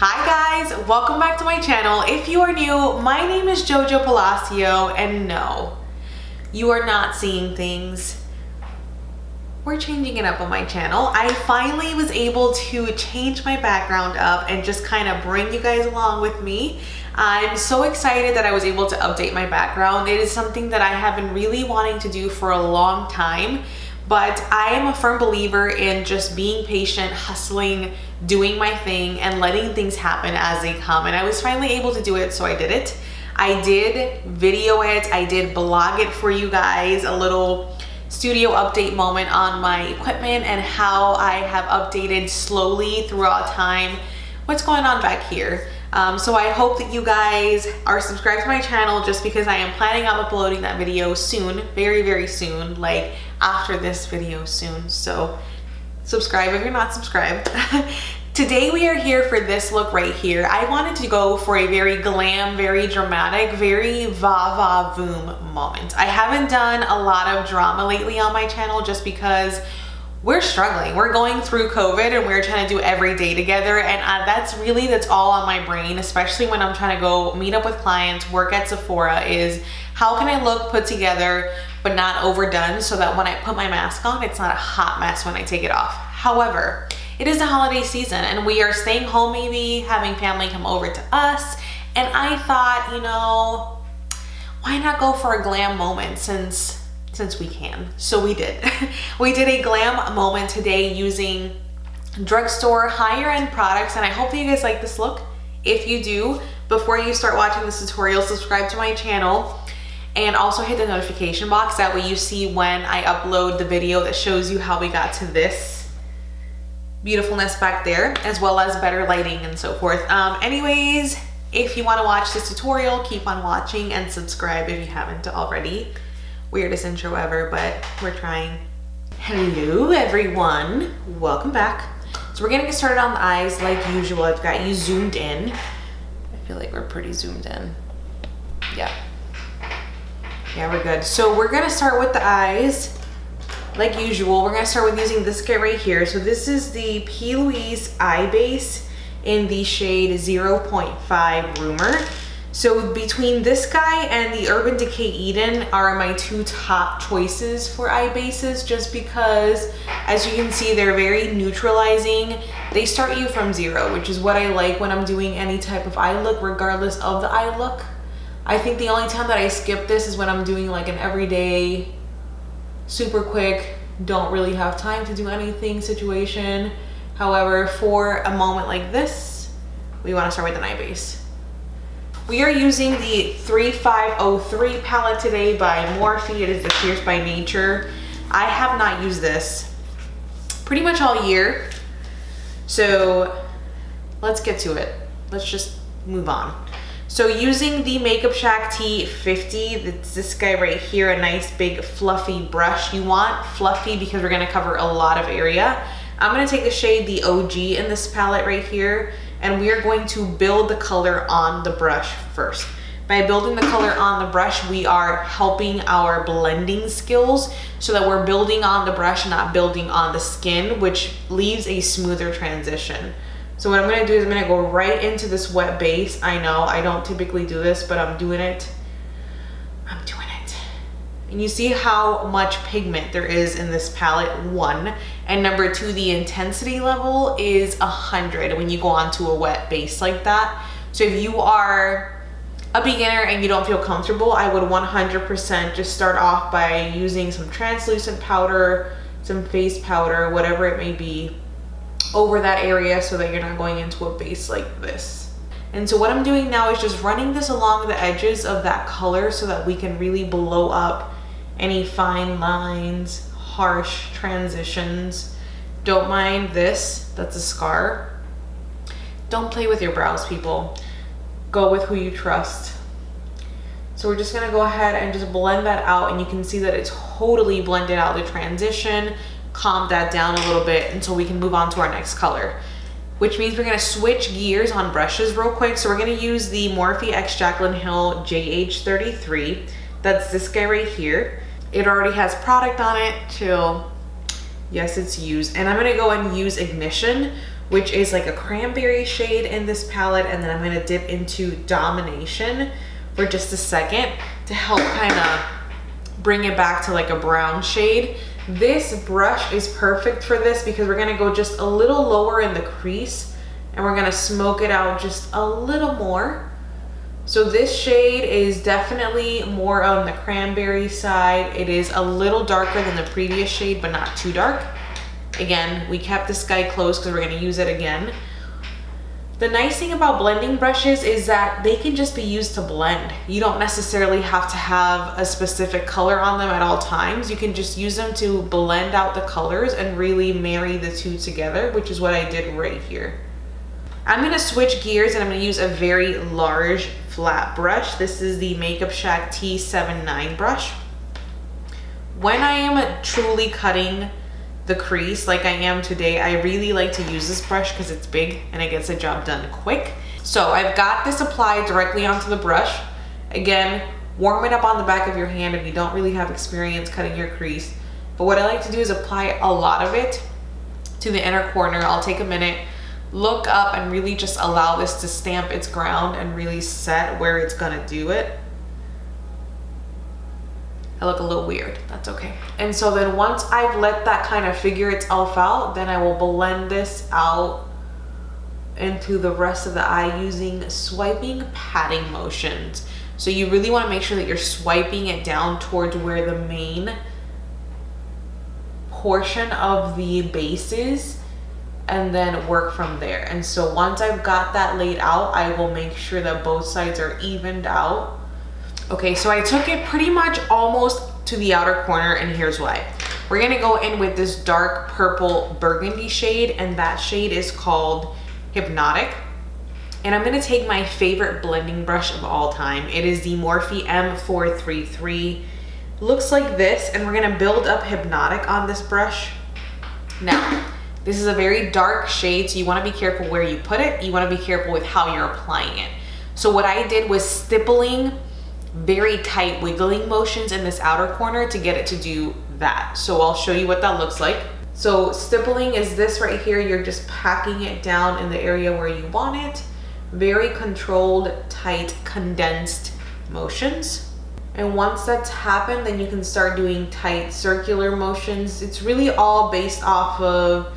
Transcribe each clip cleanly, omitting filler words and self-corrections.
Hi guys, welcome back to my channel. If you are new, my name is Jojo Powder, and no, you are not seeing things. We're changing it up on my channel. I finally was able to change my background up and just kind of bring you guys along with me. I'm so excited that I was able to update my background. It is something that I have been really wanting to do for a long time, but I am a firm believer in just being patient, hustling, doing my thing, and letting things happen as they come. And I was finally able to do it, so I did it. I did video it, I did blog it for you guys, a little studio update moment on my equipment and how I have updated slowly throughout time what's going on back here. So I hope that you guys are subscribed to my channel, just because I am planning on uploading that video soon, very soon, like after this video soon. So subscribe if you're not subscribed. Today we are here for this look right here. I wanted to go for a very glam, very dramatic, very va-va-voom moment. I haven't done a lot of drama lately on my channel just because we're struggling. We're going through COVID and we're trying to do every day together, and that's all on my brain, especially when I'm trying to go meet up with clients, work at Sephora, is how can I look put together but not overdone, so that when I put my mask on, it's not a hot mess when I take it off. However, it is the holiday season and we are staying home, maybe having family come over to us, and I thought, you know, why not go for a glam moment since we can? So we did. We did a glam moment today using drugstore higher end products, and I hope that you guys like this look. If you do, before you start watching this tutorial, subscribe to my channel and also hit the notification box. That way you see when I upload the video that shows you how we got to this beautifulness back there, as well as better lighting and so forth. Anyways, if you want to watch this tutorial, keep on watching and subscribe if you haven't already. Weirdest intro ever, but we're trying. Hello everyone, welcome back. So we're gonna get started on the eyes like usual. I've got you zoomed in. I feel like we're pretty zoomed in. Yeah, we're good. So we're gonna start with the eyes like usual. We're gonna start with using this kit right here. So this is the P. Louise Eye Base in the shade 0.5 Rumor. So between this guy and the Urban Decay Eden are my two top choices for eye bases, just because, as you can see, they're very neutralizing. They start you from zero, which is what I like when I'm doing any type of eye look, regardless of the eye look. I think the only time that I skip this is when I'm doing like an everyday, super quick, don't really have time to do anything situation. However, for a moment like this, we want to start with an eye base. We are using the 3503 palette today by Morphe. It is the Fierce by Nature. I have not used this pretty much all year, so let's get to it. Let's just move on. So using the Makeup Shack T50, that's this guy right here, a nice big fluffy brush. You want fluffy because we're gonna cover a lot of area. I'm gonna take the shade the OG in this palette right here, and we are going to build the color on the brush first. By building the color on the brush, we are helping our blending skills so that we're building on the brush, not building on the skin, which leaves a smoother transition. So what I'm gonna do is I'm gonna go right into this wet base. I know I don't typically do this, but I'm doing it. And you see how much pigment there is in this palette, one. And number two, the intensity level is 100 when you go onto a wet base like that. So if you are a beginner and you don't feel comfortable, I would 100% just start off by using some translucent powder, some face powder, whatever it may be, over that area so that you're not going into a base like this. And so what I'm doing now is just running this along the edges of that color so that we can really blow up any fine lines, harsh transitions. Don't mind this, that's a scar. Don't play with your brows, people. Go with who you trust. So we're just gonna go ahead and just blend that out, and you can see that it's totally blended out the transition. Calm that down a little bit until we can move on to our next color, which means we're gonna switch gears on brushes real quick. So we're gonna use the Morphe X Jaclyn Hill JH33. That's this guy right here. It already has product on it, chill. Yes, it's used. And I'm gonna go and use Ignition, which is like a cranberry shade in this palette. And then I'm gonna dip into Domination for just a second to help kind of bring it back to like a brown shade. This brush is perfect for this because we're gonna go just a little lower in the crease and we're gonna smoke it out just a little more. So this shade is definitely more on the cranberry side. It is a little darker than the previous shade, but not too dark. Again, we kept this guy close because we're gonna use it again. The nice thing about blending brushes is that they can just be used to blend. You don't necessarily have to have a specific color on them at all times. You can just use them to blend out the colors and really marry the two together, which is what I did right here. I'm gonna switch gears and I'm gonna use a very large flat brush. This is the Makeup Shack T79 brush. When I am truly cutting the crease like I am today, I really like to use this brush because it's big and it gets the job done quick. So I've got this applied directly onto the brush. Again, warm it up on the back of your hand if you don't really have experience cutting your crease. But what I like to do is apply a lot of it to the inner corner. I'll take a minute, look up, and really just allow this to stamp its ground and really set where it's gonna do it. I look a little weird, that's okay. And so then once I've let that kind of figure itself out, then I will blend this out into the rest of the eye using swiping patting motions. So you really want to make sure that you're swiping it down towards where the main portion of the base is, and then work from there. And so once I've got that laid out, I will make sure that both sides are evened out. Okay, so I took it pretty much almost to the outer corner, and here's why. We're gonna go in with this dark purple burgundy shade, and that shade is called Hypnotic. And I'm gonna take my favorite blending brush of all time. It is the Morphe M433. Looks like this, and we're gonna build up Hypnotic on this brush. Now, this is a very dark shade, so you wanna be careful where you put it. You wanna be careful with how you're applying it. So what I did was stippling very tight wiggling motions in this outer corner to get it to do that. So I'll show you what that looks like. So stippling is this right here. You're just packing it down in the area where you want it. Very controlled, tight, condensed motions. And once that's happened, then you can start doing tight circular motions. It's really all based off of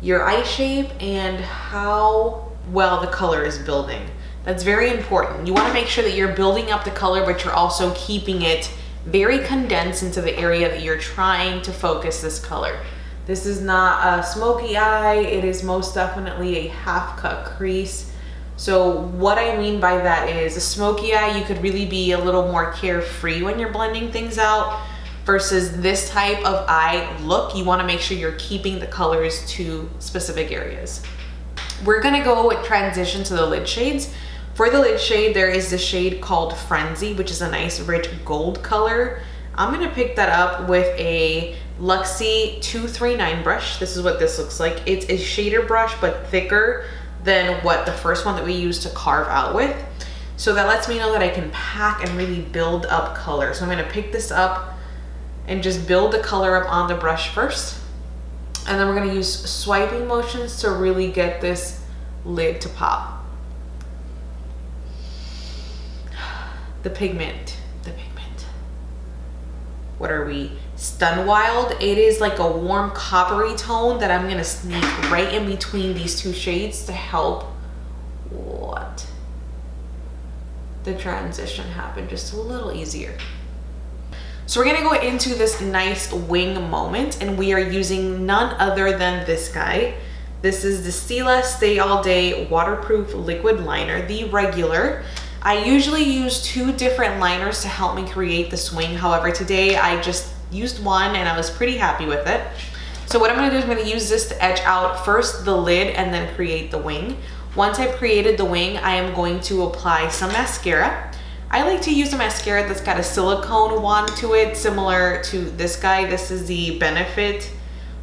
your eye shape and how well the color is building. That's very important. You want to make sure that you're building up the color, but you're also keeping it very condensed into the area that you're trying to focus this color. This is not a smoky eye. It is most definitely a half cut crease. So what I mean by that is a smoky eye, you could really be a little more carefree when you're blending things out, versus this type of eye look, you want to make sure you're keeping the colors to specific areas. We're gonna go with transition to the lid shades. For the lid shade, there is the shade called Frenzy, which is a nice rich gold color. I'm gonna pick that up with a Luxie 239 brush. This is what this looks like. It's a shader brush, but thicker than what the first one that we used to carve out with. So that lets me know that I can pack and really build up color. So I'm gonna pick this up and just build the color up on the brush first. And then we're gonna use swiping motions to really get this lid to pop. The pigment. What are we? Stun Wild. It is like a warm coppery tone that I'm gonna sneak right in between these two shades to help the transition happen just a little easier. So we're gonna go into this nice wing moment, and we are using none other than this guy. This is the Stila Stay All Day Waterproof Liquid Liner, the regular. I usually use two different liners to help me create this wing. However, today I just used one and I was pretty happy with it. So what I'm gonna do is I'm gonna use this to etch out first the lid and then create the wing. Once I've created the wing, I am going to apply some mascara. I like to use a mascara that's got a silicone wand to it, similar to this guy. This is the Benefit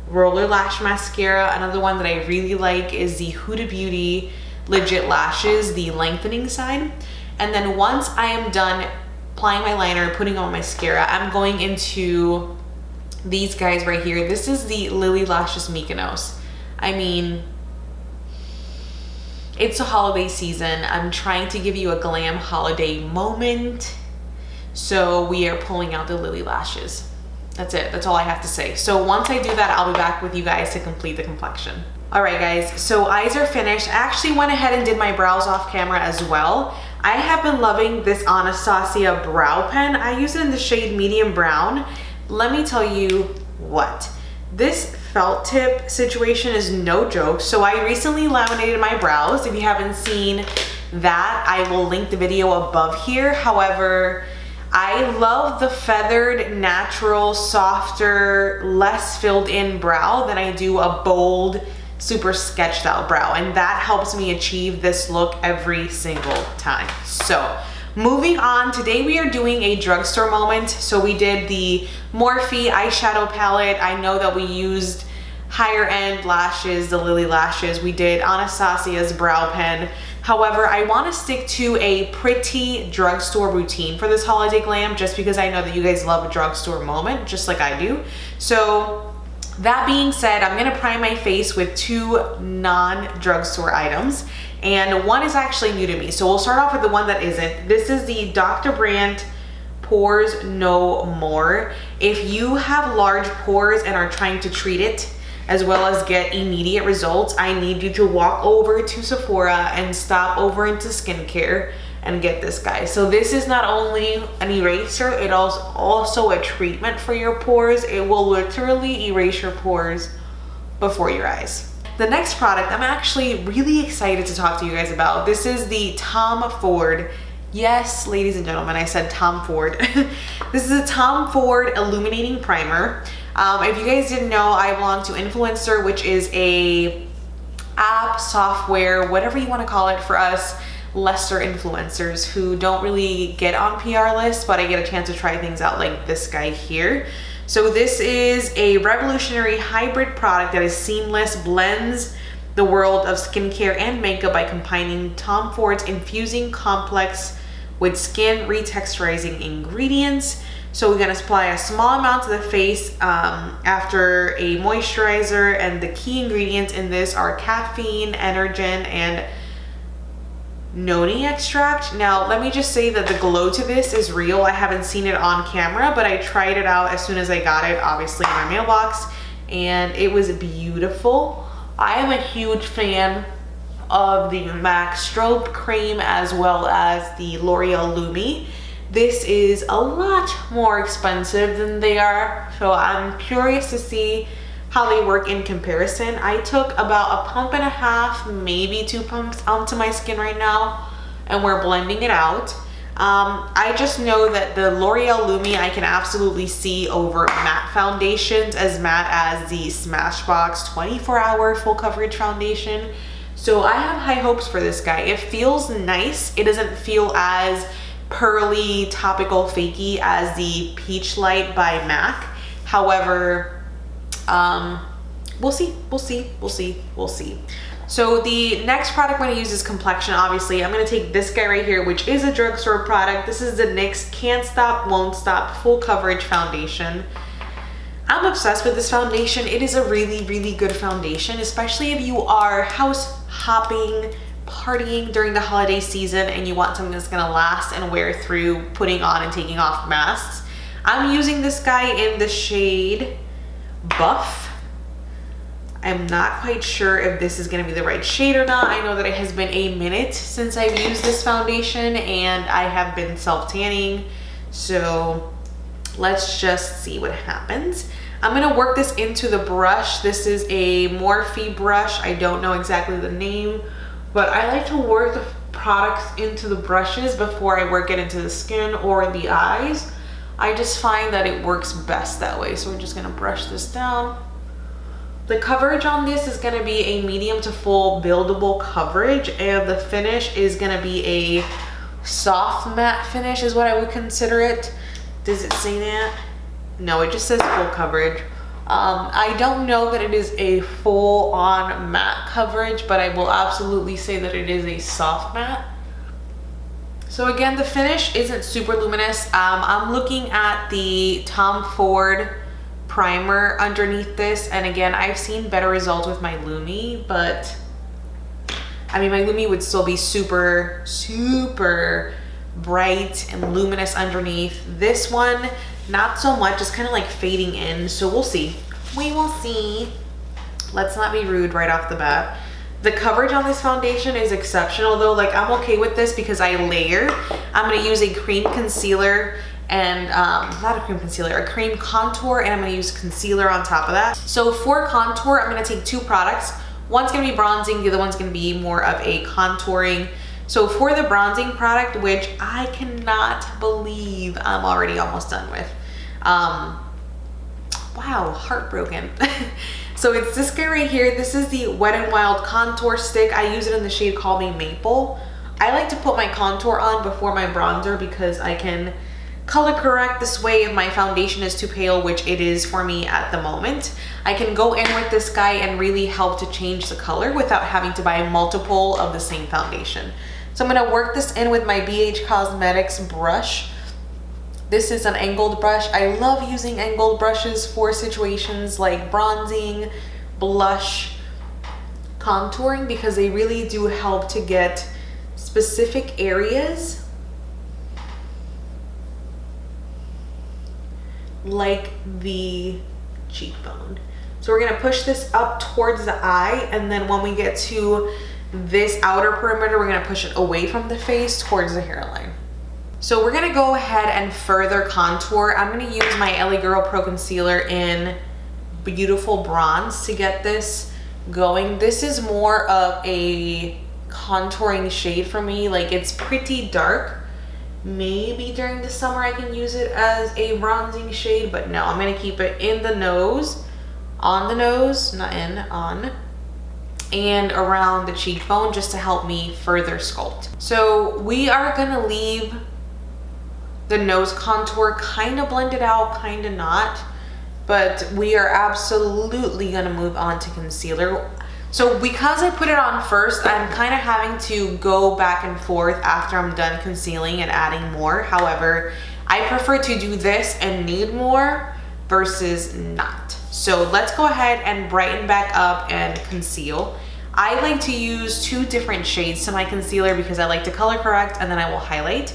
Roller Lash Mascara. Another one that I really like is the Huda Beauty Legit Lashes, the lengthening side. And then once I am done applying my liner, putting on mascara, I'm going into these guys right here. This is the Lily Lashes Mykonos. I mean, It's a holiday season. I'm trying to give you a glam holiday moment. So we are pulling out the Lily lashes. That's it. That's all I have to say. So once I do that, I'll be back with you guys to complete the complexion. All right, guys. So eyes are finished. I actually went ahead and did my brows off camera as well. I have been loving this Anastasia brow pen. I use it in the shade medium brown. Let me tell you what. This felt tip situation is no joke. So I recently laminated my brows. If you haven't seen that, I will link the video above here. However, I love the feathered, natural, softer, less filled in brow than I do a bold, super sketched out brow. And that helps me achieve this look every single time. So moving on, today we are doing a drugstore moment. So we did the Morphe eyeshadow palette. I know that we used higher end lashes, the Lily lashes. We did Anastasia's brow pen. However, I want to stick to a pretty drugstore routine for this holiday glam, just because I know that you guys love a drugstore moment, just like I do. So that being said, I'm going to prime my face with two non-drugstore items, and one is actually new to me. So we'll start off with the one that isn't. This is the Dr. Brandt Pores No More. If you have large pores and are trying to treat it, as well as get immediate results, I need you to walk over to Sephora and stop over into skincare and get this guy. So this is not only an eraser, it is also a treatment for your pores. It will literally erase your pores before your eyes. The next product I'm actually really excited to talk to you guys about. This is the Tom Ford. Yes, ladies and gentlemen, I said Tom Ford. This is a Tom Ford Illuminating Primer. If you guys didn't know, I belong to Influencer, which is a app, software, whatever you want to call it, for us lesser influencers who don't really get on PR lists, but I get a chance to try things out like this guy here. So this is a revolutionary hybrid product that is seamless, blends the world of skincare and makeup by combining Tom Ford's infusing complex with skin retexturizing ingredients. So we're gonna apply a small amount to the face after a moisturizer, and the key ingredients in this are caffeine, energen, and noni extract. Now, let me just say that the glow to this is real. I haven't seen it on camera, but I tried it out as soon as I got it, obviously in my mailbox, and it was beautiful. I am a huge fan of the MAC Strobe Cream as well as the L'Oreal Lumi. This is a lot more expensive than they are, so I'm curious to see how they work in comparison. I took about a pump and a half, maybe 2 pumps onto my skin right now, and we're blending it out. I just know that the L'Oreal Lumi I can absolutely see over matte foundations, as matte as the Smashbox 24-hour full coverage foundation. So I have high hopes for this guy. It feels nice. It doesn't feel as pearly, topical, fakey as the Peach Light by MAC. However, we'll see. So the next product I'm going to use is Complexion. Obviously, I'm going to take this guy right here, which is a drugstore product. This is the NYX Can't Stop, Won't Stop Full Coverage Foundation. I'm obsessed with this foundation. It is a really, really good foundation, especially if you are house hopping, partying during the holiday season, and you want something that's gonna last and wear through putting on and taking off masks. I'm using this guy in the shade Buff. I'm not quite sure if this is gonna be the right shade or not. I know that it has been a minute since I've used this foundation, and I have been self-tanning, so let's just see what happens. I'm gonna work this into the brush. This is a Morphe brush. I don't know exactly the name, but I like to work the products into the brushes before I work it into the skin or the eyes. I just find that it works best that way. So we're just gonna brush this down. The coverage on this is gonna be a medium to full buildable coverage, and the finish is gonna be a soft matte finish is what I would consider it. Does it say that? No, it just says full coverage. I don't know that it is a full on matte coverage, but I will absolutely say that it is a soft matte. So again, the finish isn't super luminous. I'm looking at the Tom Ford primer underneath this, and again, I've seen better results with my Lumi, but I mean, my Lumi would still be super, super bright and luminous underneath. This one, not so much, it's kind of like fading in. So we'll see. We will see. Let's not be rude right off the bat. The coverage on this foundation is exceptional though. Like, I'm okay with this because I layer. I'm gonna use a cream concealer and not a cream concealer, a cream contour, and I'm gonna use concealer on top of that. So for contour, I'm gonna take two products. One's gonna be bronzing, the other one's gonna be more of a contouring. So for the bronzing product, which I cannot believe I'm already almost done with. Wow, heartbroken. So it's this guy right here. This is the Wet n Wild contour stick. I use it in the shade Call Me Maple. I like to put my contour on before my bronzer because I can color correct this way if my foundation is too pale, which it is for me at the moment. I can go in with this guy and really help to change the color without having to buy multiple of the same foundation. So I'm gonna work this in with my BH Cosmetics brush. This is an angled brush. I love using angled brushes for situations like bronzing, blush, contouring, because they really do help to get specific areas like the cheekbone. So we're gonna push this up towards the eye, and then when we get to this outer perimeter, we're gonna push it away from the face towards the hairline. So we're gonna go ahead and further contour. I'm gonna use my LA Girl Pro Concealer in Beautiful Bronze to get this going. This is more of a contouring shade for me. Like, it's pretty dark. Maybe during the summer I can use it as a bronzing shade, but no, I'm gonna keep it in the nose, on the nose, not in, on, and around the cheekbone just to help me further sculpt. So we are gonna leave the nose contour kind of blended out, kind of not, but we are absolutely gonna move on to concealer. So because I put it on first, I'm kind of having to go back and forth after I'm done concealing and adding more. However, I prefer to do this and need more versus not. So let's go ahead and brighten back up and conceal. I like to use two different shades to my concealer because I like to color correct and then I will highlight.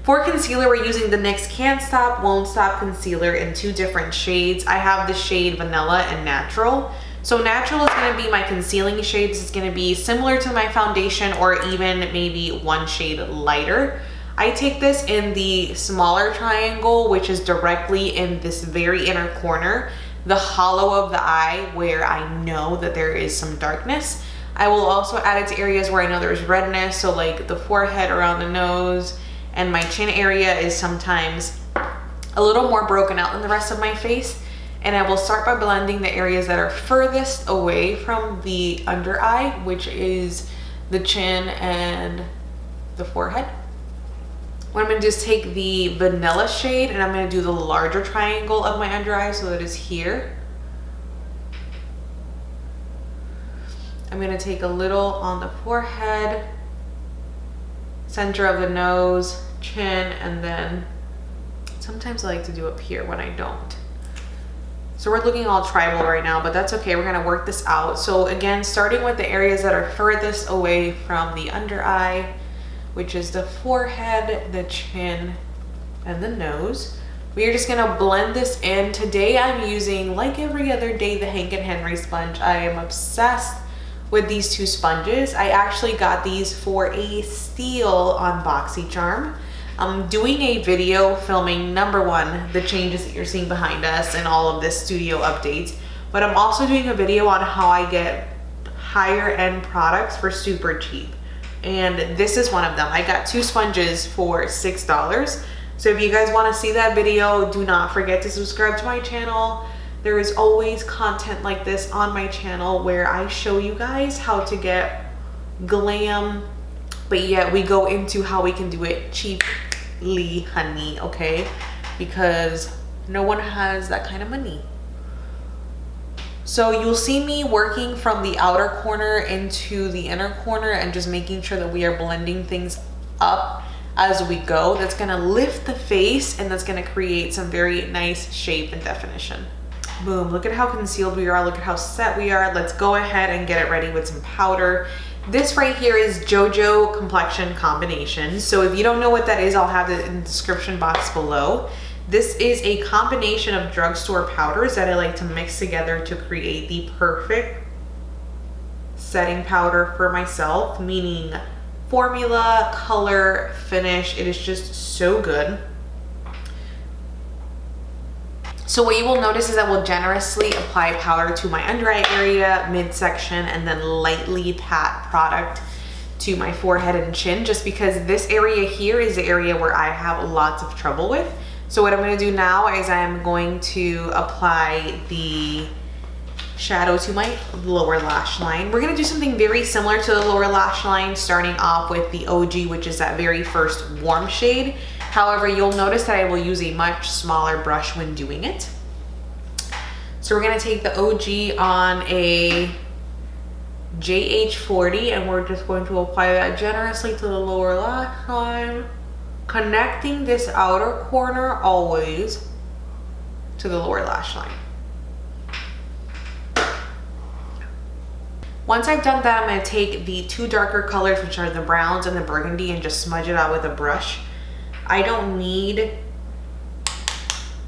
For concealer, we're using the NYX Can't Stop, Won't Stop concealer in two different shades. I have the shade Vanilla and Natural. So Natural is gonna be my concealing shade. This is gonna be similar to my foundation or even maybe one shade lighter. I take this in the smaller triangle, which is directly in this very inner corner, the hollow of the eye where I know that there is some darkness. I will also add it to areas where I know there's redness, so like the forehead, around the nose, and my chin area is sometimes a little more broken out than the rest of my face. And I will start by blending the areas that are furthest away from the under eye, which is the chin and the forehead. What I'm gonna do is take the vanilla shade and I'm gonna do the larger triangle of my under eye, so that is here. I'm gonna take a little on the forehead, center of the nose, chin, and then sometimes I like to do up here when I don't. So we're looking all tribal right now, but that's okay. We're gonna work this out. So again, starting with the areas that are furthest away from the under eye, which is the forehead, the chin, and the nose. We are just gonna blend this in. Today I'm using, like every other day, the Hank & Henry sponge. I am obsessed with these two sponges. I actually got these for a steal on BoxyCharm. I'm doing a video filming, number one, the changes that you're seeing behind us and all of this studio updates, but I'm also doing a video on how I get higher end products for super cheap. And this is one of them. I got two sponges for $6. So if you guys want to see that video, do not forget to subscribe to my channel. There is always content like this on my channel where I show you guys how to get glam, but yet we go into how we can do it cheaply, honey, okay? Because no one has that kind of money. So you'll see me working from the outer corner into the inner corner and just making sure that we are blending things up as we go. That's gonna lift the face and that's gonna create some very nice shape and definition. Boom, look at how concealed we are, look at how set we are. Let's go ahead and get it ready with some powder. This right here is Jojo Complexion Combination. So if you don't know what that is, I'll have it in the description box below. This is a combination of drugstore powders that I like to mix together to create the perfect setting powder for myself, meaning formula, color, finish. It is just so good. So what you will notice is I will generously apply powder to my under eye area, midsection, and then lightly pat product to my forehead and chin, just because this area here is the area where I have lots of trouble with. So what I'm going to do now is I'm going to apply the shadow to my lower lash line. We're going to do something very similar to the lower lash line, starting off with the OG, which is that very first warm shade. However, you'll notice that I will use a much smaller brush when doing it. So we're going to take the OG on a JH40 and we're just going to apply that generously to the lower lash line, connecting this outer corner always to the lower lash line. Once I've done that, I'm going to take the two darker colors, which are the browns and the burgundy, and just smudge it out with a brush. I don't need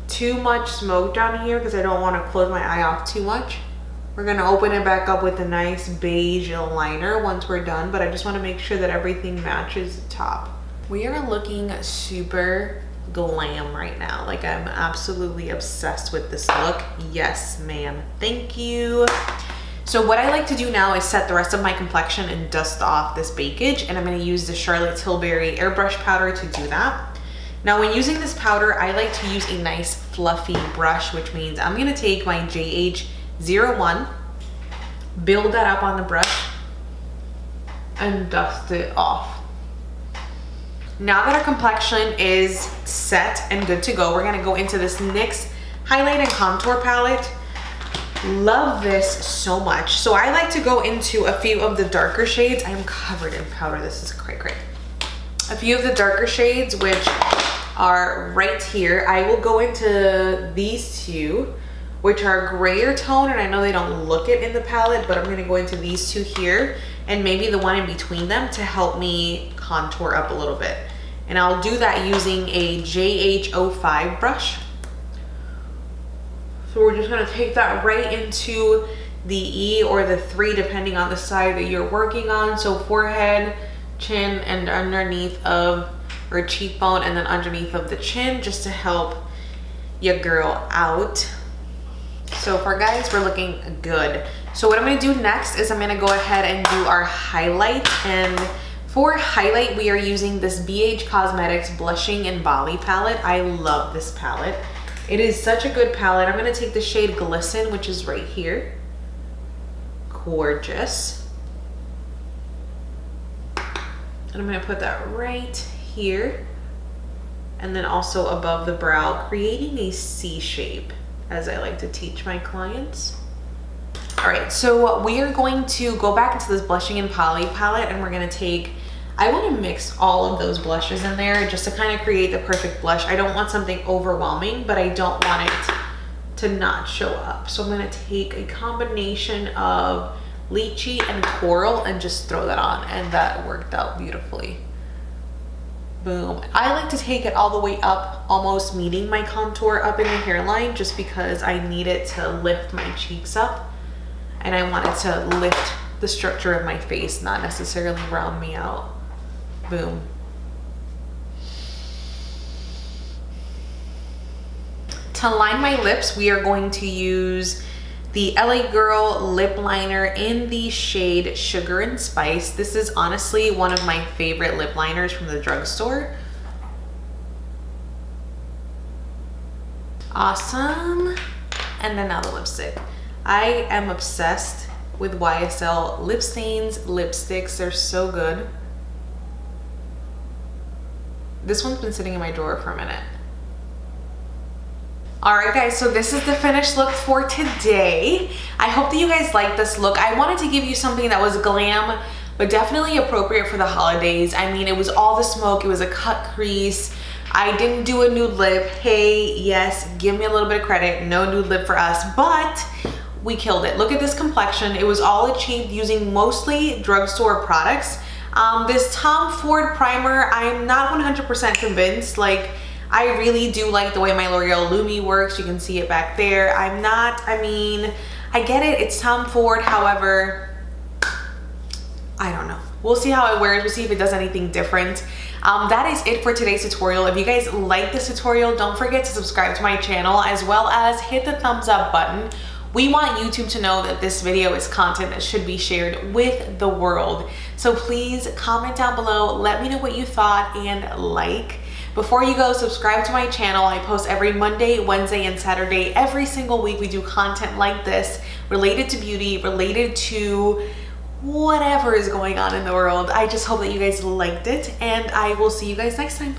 too much smoke down here because I don't want to close my eye off too much. We're going to open it back up with a nice beige liner once we're done, but I just want to make sure that everything matches the top. We are looking super glam right now. Like, I'm absolutely obsessed with this look. Yes, ma'am. Thank you. So what I like to do now is set the rest of my complexion and dust off this bakage, and I'm going to use the Charlotte Tilbury airbrush powder to do that. Now when using this powder, I like to use a nice fluffy brush, which means I'm going to take my JH01, build that up on the brush, and dust it off. Now that our complexion is set and good to go, we're going to go into this NYX highlight and contour palette. Love this so much. So I like to go into a few of the darker shades. I am covered in powder. This is great. A few of the darker shades, which are right here. I will go into these two, which are grayer tone, and I know they don't look it in the palette, but I'm going to go into these two here and maybe the one in between them to help me contour up a little bit. And I'll do that using a JH05 brush. So we're just going to take that right into the E or the 3, depending on the side that you're working on. So forehead, chin, and underneath of, or cheekbone, and then underneath of the chin, just to help your girl out. So far, guys, we're looking good. So what I'm going to do next is I'm going to go ahead and do our highlight. And for highlight, we are using this BH Cosmetics Blushing in Bali palette. I love this palette. It is such a good palette. I'm going to take the shade Glisten, which is right here. Gorgeous. And I'm going to put that right here. And then also above the brow, creating a C shape, as I like to teach my clients. All right, so we are going to go back into this Blushing in Bali palette, and we're going to take, I want to mix all of those blushes in there just to kind of create the perfect blush. I don't want something overwhelming, but I don't want it to not show up. So I'm going to take a combination of lychee and coral and just throw that on, and that worked out beautifully. Boom. I like to take it all the way up, almost meeting my contour up in the hairline, just because I need it to lift my cheeks up, and I want it to lift the structure of my face, not necessarily round me out. Boom. To line my lips, we are going to use the LA Girl lip liner in the shade Sugar and Spice. This is honestly one of my favorite lip liners from the drugstore. Awesome. And then now the lipstick. I am obsessed with YSL lip stains, lipsticks. They're so good. This one's been sitting in my drawer for a minute. All right, guys, so this is the finished look for today. I hope that you guys like this look. I wanted to give you something that was glam, but definitely appropriate for the holidays. I mean, it was all the smoke. It was a cut crease. I didn't do a nude lip. Hey, yes, give me a little bit of credit. No nude lip for us, but we killed it. Look at this complexion. It was all achieved using mostly drugstore products. This Tom Ford primer, I'm not 100% convinced. Like, I really do like the way my L'Oreal Lumi works. You can see it back there. I mean, I get it, it's Tom Ford. However, I don't know. We'll see how it wears. We'll see if it does anything different. That is it for today's tutorial. If you guys like this tutorial, don't forget to subscribe to my channel, as well as hit the thumbs up button. We want YouTube to know that this video is content that should be shared with the world. So please comment down below, let me know what you thought, and like. Before you go, subscribe to my channel. I post every Monday, Wednesday, and Saturday. Every single week we do content like this, related to beauty, related to whatever is going on in the world. I just hope that you guys liked it, and I will see you guys next time.